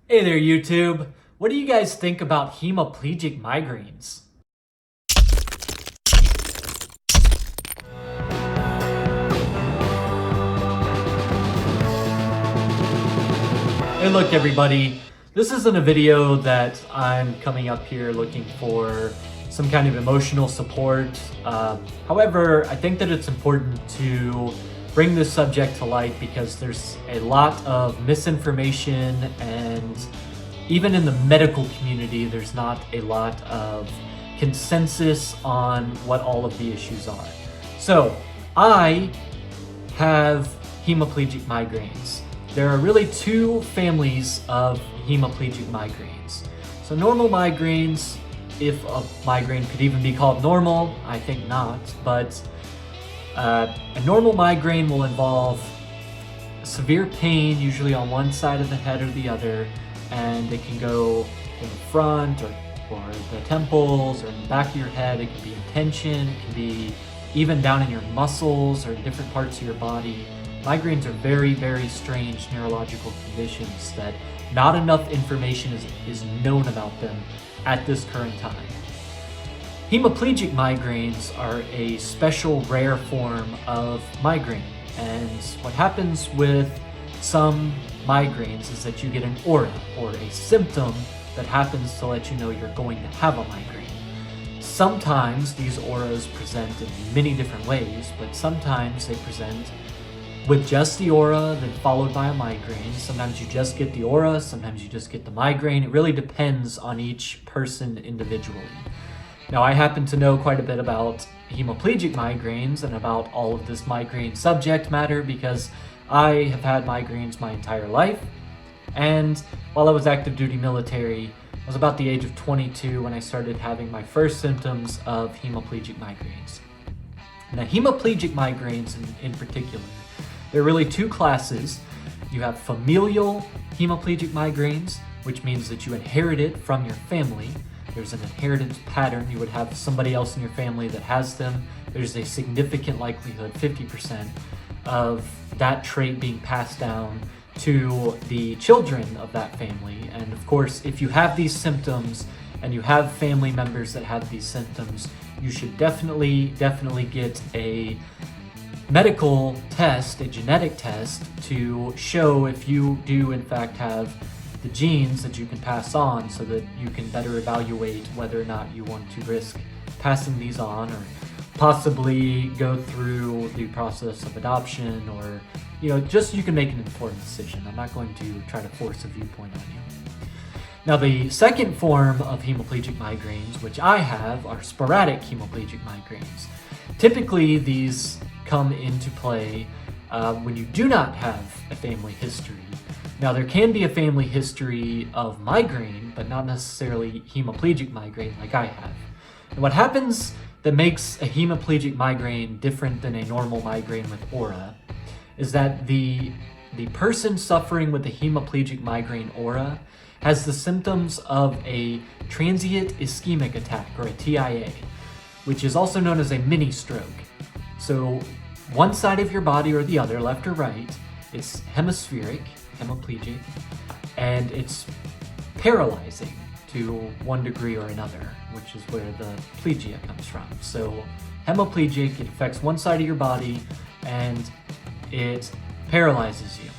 Hey there, YouTube. What do you guys think about hemiplegic migraines? Hey, look, everybody. This isn't a video that I'm coming up here looking for some kind of emotional support. However, I think that it's important to bring this subject to light because there's a lot of misinformation, and even in the medical community, there's not a lot of consensus on what all of the issues are. So, I have hemiplegic migraines. There are really two families of hemiplegic migraines. So normal migraines, if a migraine could even be called normal, I think not, but a normal migraine will involve severe pain, usually on one side of the head or the other, and it can go in the front or the temples or in the back of your head. It can be in tension, it can be even down in your muscles or in different parts of your body. Migraines are very, very strange neurological conditions that not enough information is known about them at this current time. Hemiplegic migraines are a special rare form of migraine, and what happens with some migraines is that you get an aura or a symptom that happens to let you know you're going to have a migraine. Sometimes these auras present in many different ways, but sometimes they present with just the aura, then followed by a migraine. Sometimes you just get the aura, sometimes you just get the migraine. It really depends on each person individually. Now, I happen to know quite a bit about hemiplegic migraines and about all of this migraine subject matter because I have had migraines my entire life. And while I was active duty military, I was about the age of 22 when I started having my first symptoms of hemiplegic migraines. Now, hemiplegic migraines in particular, there are really two classes. You have familial hemiplegic migraines, which means that you inherit it from your family. There's an inheritance pattern. You would have somebody else in your family that has them. There's a significant likelihood, 50%, of that trait being passed down to the children of that family. And of course, if you have these symptoms and you have family members that have these symptoms, you should definitely get a medical test, a genetic test, to show if you do in fact have the genes that you can pass on, so that you can better evaluate whether or not you want to risk passing these on or possibly go through the process of adoption, or just so you can make an informed decision. I'm not going to try to force a viewpoint on you. Now, the second form of hemiplegic migraines, which I have, are sporadic hemiplegic migraines. Typically, these come into play when you do not have a family history. Now, there can be a family history of migraine, but not necessarily hemiplegic migraine like I have. And what happens that makes a hemiplegic migraine different than a normal migraine with aura is that the person suffering with the hemiplegic migraine aura has the symptoms of a transient ischemic attack, or a TIA, which is also known as a mini stroke. So one side of your body or the other, left or right, it's hemispheric, hemiplegic, and it's paralyzing to one degree or another, which is where the plegia comes from. So hemiplegic, it affects one side of your body and it paralyzes you.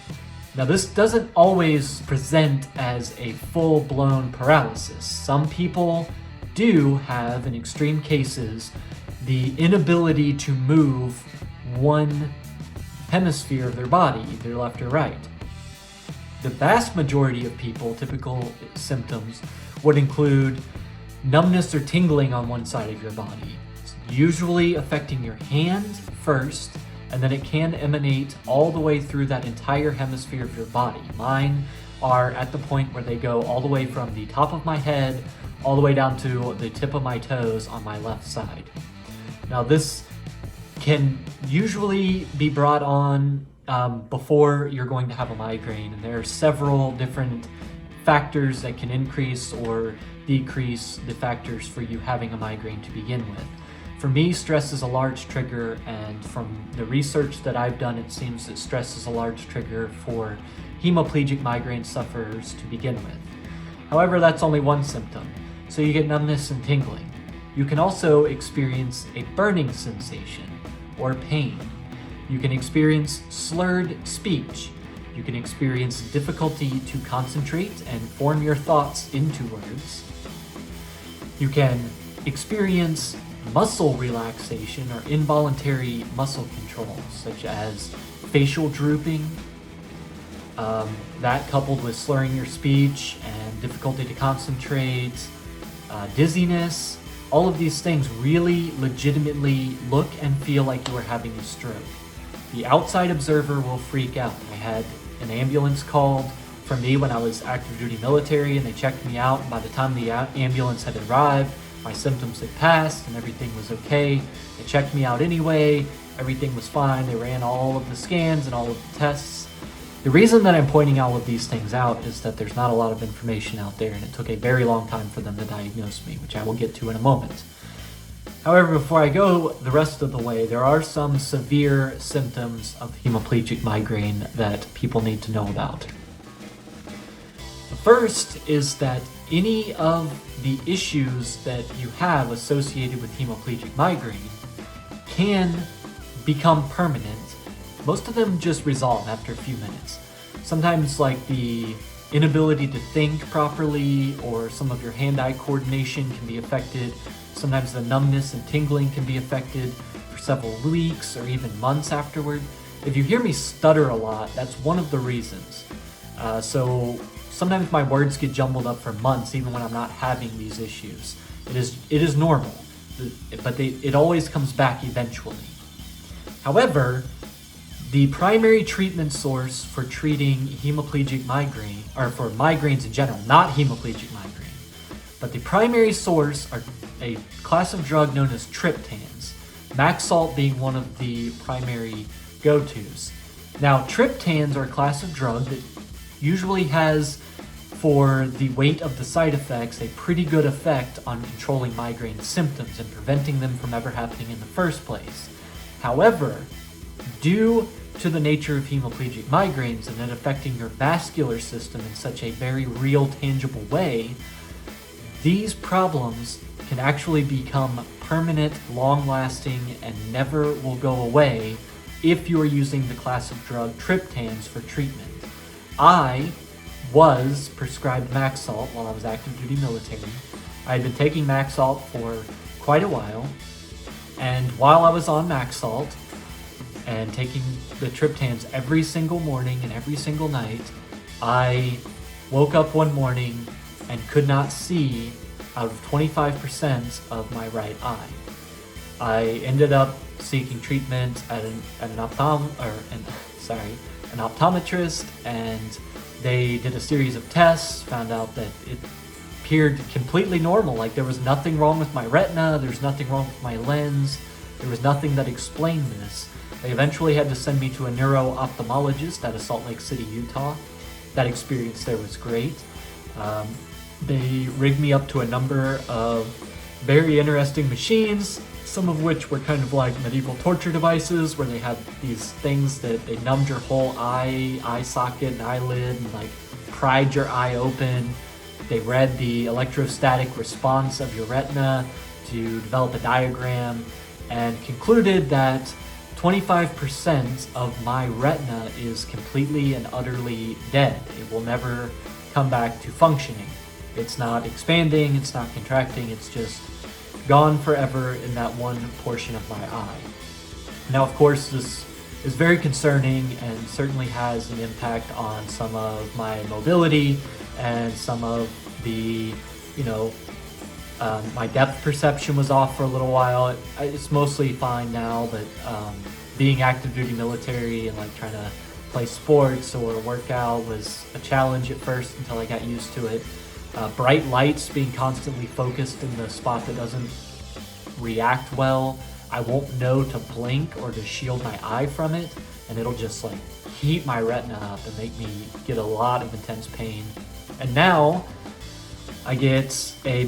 Now, this doesn't always present as a full-blown paralysis. Some people do have, in extreme cases, the inability to move one hemisphere of their body, either left or right. The vast majority of people, typical symptoms would include numbness or tingling on one side of your body, usually affecting your hand first, and then it can emanate all the way through that entire hemisphere of your body. Mine are at the point where they go all the way from the top of my head all the way down to the tip of my toes on my left side. Now, this can usually be brought on before you're going to have a migraine, and there are several different factors that can increase or decrease the factors for you having a migraine to begin with. For me, stress is a large trigger, and from the research that I've done, it seems that stress is a large trigger for hemiplegic migraine sufferers to begin with. However, that's only one symptom, so you get numbness and tingling. You can also experience a burning sensation or pain. You can experience slurred speech. You can experience difficulty to concentrate and form your thoughts into words. You can experience muscle relaxation or involuntary muscle control, such as facial drooping. That coupled with slurring your speech and difficulty to concentrate, dizziness, all of these things really legitimately look and feel like you are having a stroke. The outside observer will freak out. I had an ambulance called for me when I was active duty military, and they checked me out, and by the time the ambulance had arrived, my symptoms had passed and everything was okay. They checked me out anyway, everything was fine. They ran all of the scans and all of the tests. The reason that I'm pointing all of these things out is that there's not a lot of information out there, and it took a very long time for them to diagnose me, which I will get to in a moment. However, before I go the rest of the way, there are some severe symptoms of hemiplegic migraine that people need to know about. The first is that any of the issues that you have associated with hemiplegic migraine can become permanent. Most of them just resolve after a few minutes. Sometimes like the inability to think properly or some of your hand-eye coordination can be affected. Sometimes the numbness and tingling can be affected for several weeks or even months afterward. If you hear me stutter a lot, that's one of the reasons. So sometimes my words get jumbled up for months even when I'm not having these issues. It is normal, but it always comes back eventually. However, the primary treatment source for treating hemiplegic migraine, or for migraines in general, not hemiplegic migraine, but the primary source are a class of drug known as triptans, Maxalt being one of the primary go-tos. Now, triptans are a class of drug that usually has, for the weight of the side effects, a pretty good effect on controlling migraine symptoms and preventing them from ever happening in the first place. However, due to the nature of hemiplegic migraines and it affecting your vascular system in such a very real, tangible way, these problems can actually become permanent, long-lasting, and never will go away if you are using the class of drug triptans for treatment. I was prescribed Maxalt while I was active duty military. I had been taking Maxalt for quite a while, and while I was on Maxalt and taking the triptans every single morning and every single night, I woke up one morning and could not see out of 25% of my right eye. I ended up seeking treatment at an optometrist, and they did a series of tests, found out that it appeared completely normal. Like there was nothing wrong with my retina, there's nothing wrong with my lens, there was nothing that explained this. They eventually had to send me to a neuro-ophthalmologist out of Salt Lake City, Utah. That experience there was great. They rigged me up to a number of very interesting machines, some of which were kind of like medieval torture devices where they had these things that they numbed your whole eye socket and eyelid and like pried your eye open. They read the electrostatic response of your retina to develop a diagram and concluded that 25% of my retina is completely and utterly dead. It will never come back to functioning. It's not expanding, it's not contracting, it's just gone forever in that one portion of my eye. Now, of course, this is very concerning and certainly has an impact on some of my mobility and some of the, my depth perception was off for a little while. It's mostly fine now, but being active duty military and like trying to play sports or work out was a challenge at first until I got used to it. Bright lights, being constantly focused in the spot that doesn't react well, I won't know to blink or to shield my eye from it, and it'll just like heat my retina up and make me get a lot of intense pain. And now I get a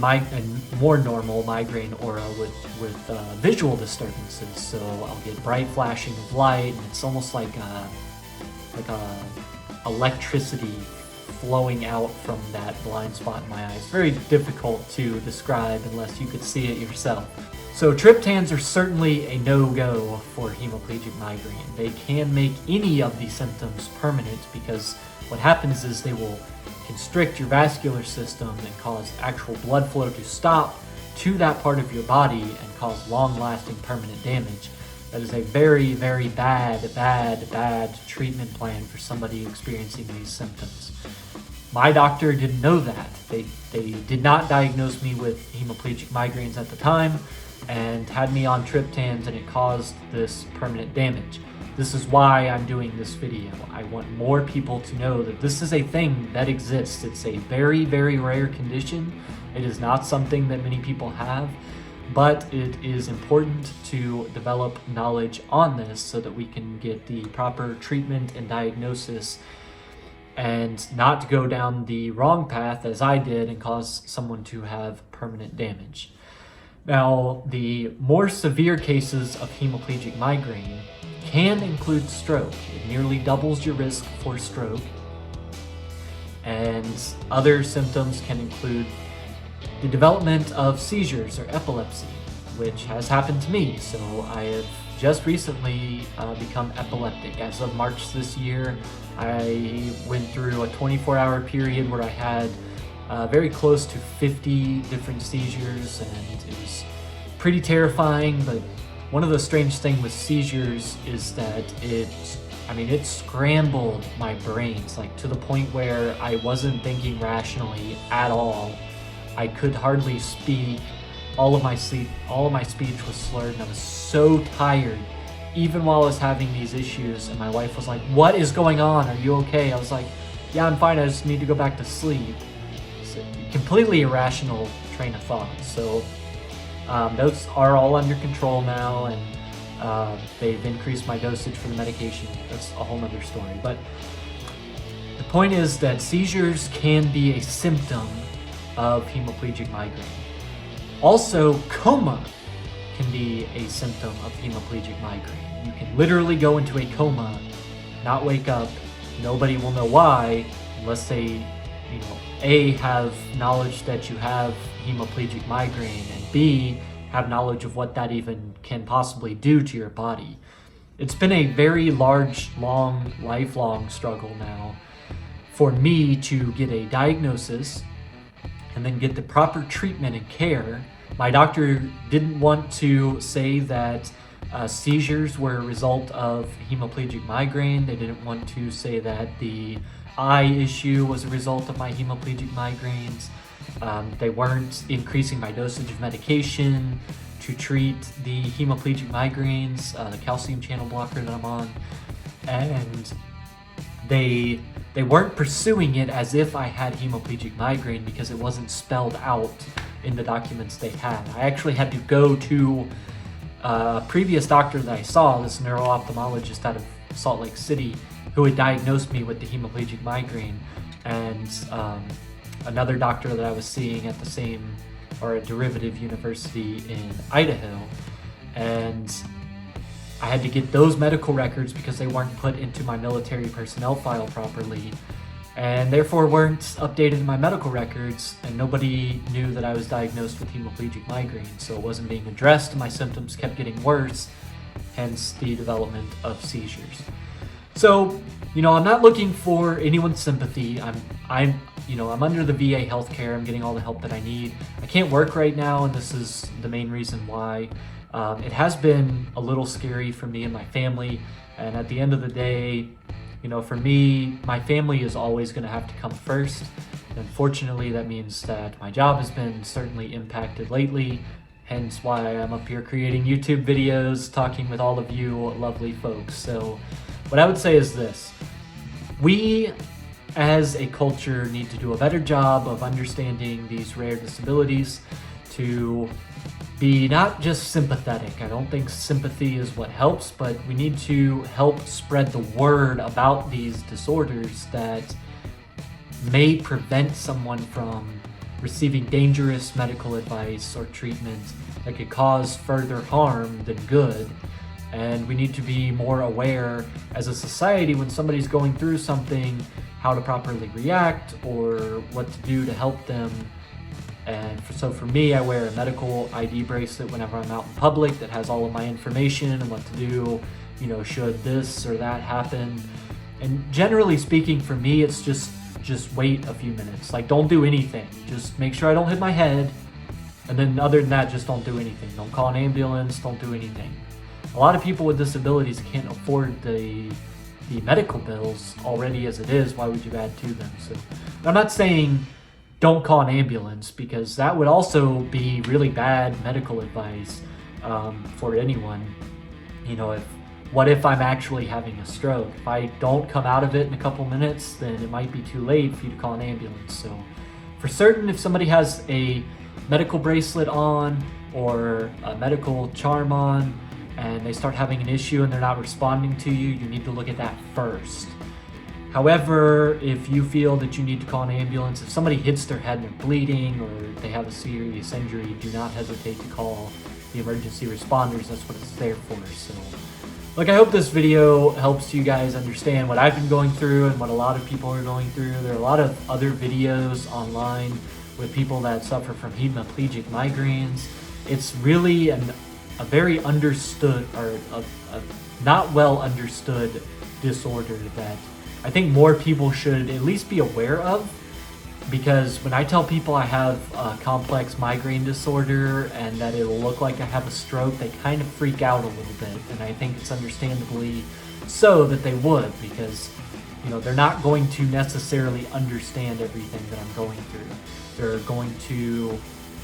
more normal migraine aura with visual disturbances. So I'll get bright flashing of light, and it's almost like a electricity flowing out from that blind spot in my eyes. Very difficult to describe unless you could see it yourself. So triptans are certainly a no-go for hemiplegic migraine. They can make any of these symptoms permanent because what happens is they will constrict your vascular system and cause actual blood flow to stop to that part of your body and cause long-lasting permanent damage. That is a very, very bad treatment plan for somebody experiencing these symptoms. My doctor didn't know that. They did not diagnose me with hemiplegic migraines at the time and had me on triptans, and it caused this permanent damage. This is why I'm doing this video. I want more people to know that this is a thing that exists. It's a very, very rare condition. It is not something that many people have, but it is important to develop knowledge on this so that we can get the proper treatment and diagnosis and not go down the wrong path as I did and cause someone to have permanent damage. Now, the more severe cases of hemiplegic migraine can include stroke. It nearly doubles your risk for stroke. And other symptoms can include the development of seizures or epilepsy, which has happened to me. So I have just recently become epileptic. As of March this year, I went through a 24-hour period where I had very close to 50 different seizures, and it was pretty terrifying. But one of the strange things with seizures is that it scrambled my brains, like to the point where I wasn't thinking rationally at all. I could hardly speak. All of my speech was slurred, and I was so tired, even while I was having these issues. And my wife was like, "What is going on? Are you okay?" I was like, "Yeah, I'm fine. I just need to go back to sleep." It's a completely irrational train of thought. So those are all under control now, and they've increased my dosage for the medication. That's a whole nother story. But the point is that seizures can be a symptom of hemiplegic migraine. Also, coma can be a symptom of hemiplegic migraine. You can literally go into a coma, not wake up. Nobody will know why unless they, A, have knowledge that you have hemiplegic migraine, and B, have knowledge of what that even can possibly do to your body. It's been a very large, long, lifelong struggle now for me to get a diagnosis and then get the proper treatment and care. My doctor didn't want to say that seizures were a result of hemiplegic migraine. They didn't want to say that the eye issue was a result of my hemiplegic migraines. They weren't increasing my dosage of medication to treat the hemiplegic migraines, the calcium channel blocker that I'm on. And they weren't pursuing it as if I had hemiplegic migraine because it wasn't spelled out in the documents they had. I actually had to go to a previous doctor that I saw, this neuro-ophthalmologist out of Salt Lake City, who had diagnosed me with the hemiplegic migraine, and another doctor that I was seeing at the same, or a derivative university in Idaho. And I had to get those medical records because they weren't put into my military personnel file properly, and therefore weren't updated in my medical records, and nobody knew that I was diagnosed with hemiplegic migraine, so it wasn't being addressed, and my symptoms kept getting worse, hence the development of seizures. So, I'm not looking for anyone's sympathy. I'm under the VA healthcare. I'm getting all the help that I need. I can't work right now, and this is the main reason why. It has been a little scary for me and my family, and at the end of the day, for me, my family is always going to have to come first. Unfortunately, that means that my job has been certainly impacted lately, hence why I'm up here creating YouTube videos, talking with all of you lovely folks. So what I would say is this: we as a culture need to do a better job of understanding these rare disabilities, to be not just sympathetic. I don't think sympathy is what helps, but we need to help spread the word about these disorders that may prevent someone from receiving dangerous medical advice or treatment that could cause further harm than good. And we need to be more aware as a society when somebody's going through something, how to properly react or what to do to help them. And so for me, I wear a medical ID bracelet whenever I'm out in public that has all of my information and what to do, should this or that happen. And generally speaking, for me, it's just wait a few minutes. Like, don't do anything. Just make sure I don't hit my head. And then other than that, just don't do anything. Don't call an ambulance, don't do anything. A lot of people with disabilities can't afford the medical bills already as it is. Why would you add to them? So I'm not saying don't call an ambulance, because that would also be really bad medical advice for anyone. What if I'm actually having a stroke? If I don't come out of it in a couple minutes, then it might be too late for you to call an ambulance. So for certain, if somebody has a medical bracelet on or a medical charm on and they start having an issue and they're not responding to you, you need to look at that first. However, if you feel that you need to call an ambulance, if somebody hits their head and they're bleeding or they have a serious injury, do not hesitate to call the emergency responders. That's what it's there for. So, look, I hope this video helps you guys understand what I've been going through and what a lot of people are going through. There are a lot of other videos online with people that suffer from hemiplegic migraines. It's really a very understood, or a not well understood disorder that I think more people should at least be aware of, because when I tell people I have a complex migraine disorder and that it'll look like I have a stroke, they kind of freak out a little bit, and I think it's understandably so that they would, because they're not going to necessarily understand everything that I'm going through. They're going to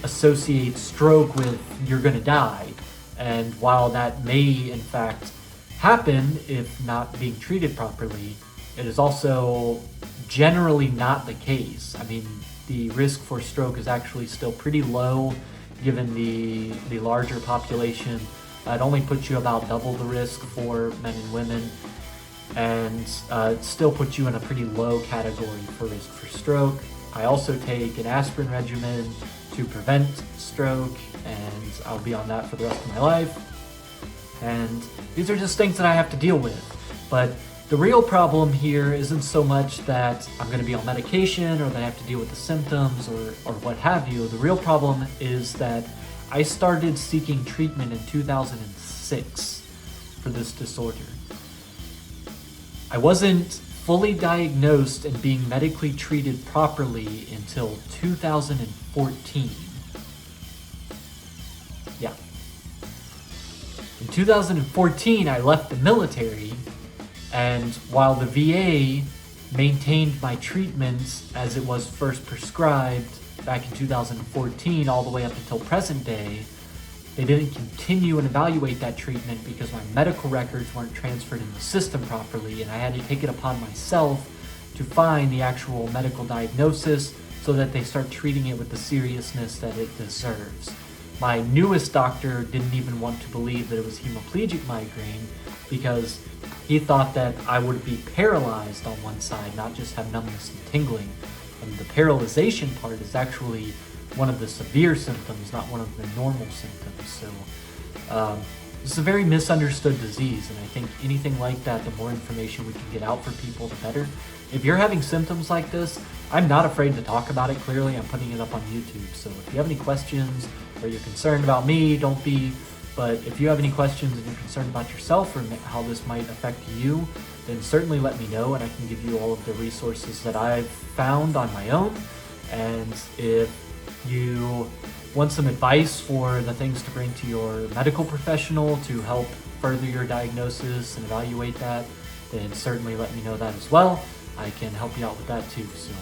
associate stroke with you're gonna die, and while that may in fact happen if not being treated properly, it is also generally not the case. I mean, the risk for stroke is actually still pretty low given the larger population. It only puts you about double the risk for men and women, and it still puts you in a pretty low category for risk for stroke. I also take an aspirin regimen to prevent stroke, and I'll be on that for the rest of my life. And these are just things that I have to deal with. But the real problem here isn't so much that I'm going to be on medication or that I have to deal with the symptoms or what have you. The real problem is that I started seeking treatment in 2006 for this disorder. I wasn't fully diagnosed and being medically treated properly until 2014. Yeah. In 2014, I left the military, and while the VA maintained my treatments as it was first prescribed back in 2014 all the way up until present day, they didn't continue and evaluate that treatment because my medical records weren't transferred in the system properly, and I had to take it upon myself to find the actual medical diagnosis so that they start treating it with the seriousness that it deserves. My newest doctor didn't even want to believe that it was hemiplegic migraine because he thought that I would be paralyzed on one side, not just have numbness and tingling. And the paralyzation part is actually one of the severe symptoms, not one of the normal symptoms. So this is a very misunderstood disease, and I think anything like that, the more information we can get out for people, the better. If you're having symptoms like this, I'm not afraid to talk about it. Clearly, I'm putting it up on YouTube. So if you have any questions or you're concerned about me, don't be. But if you have any questions and you're concerned about yourself or how this might affect you, then certainly let me know, and I can give you all of the resources that I've found on my own. And if you want some advice for the things to bring to your medical professional to help further your diagnosis and evaluate that, then certainly let me know that as well. I can help you out with that too. So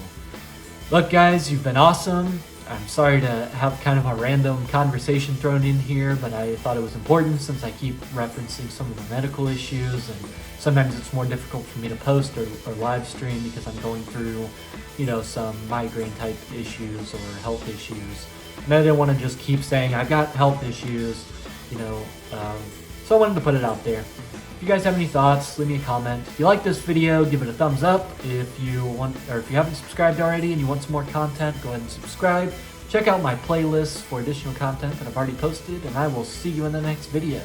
look guys, you've been awesome. I'm sorry to have kind of a random conversation thrown in here, but I thought it was important since I keep referencing some of the medical issues, and sometimes it's more difficult for me to post or live stream because I'm going through, some migraine type issues or health issues. And I didn't want to just keep saying I've got health issues, so I wanted to put it out there. If you guys have any thoughts, leave me a comment. If you like this video, give it a thumbs up. If you haven't subscribed already and you want some more content, go ahead and subscribe. Check out my playlists for additional content that I've already posted, and I will see you in the next video.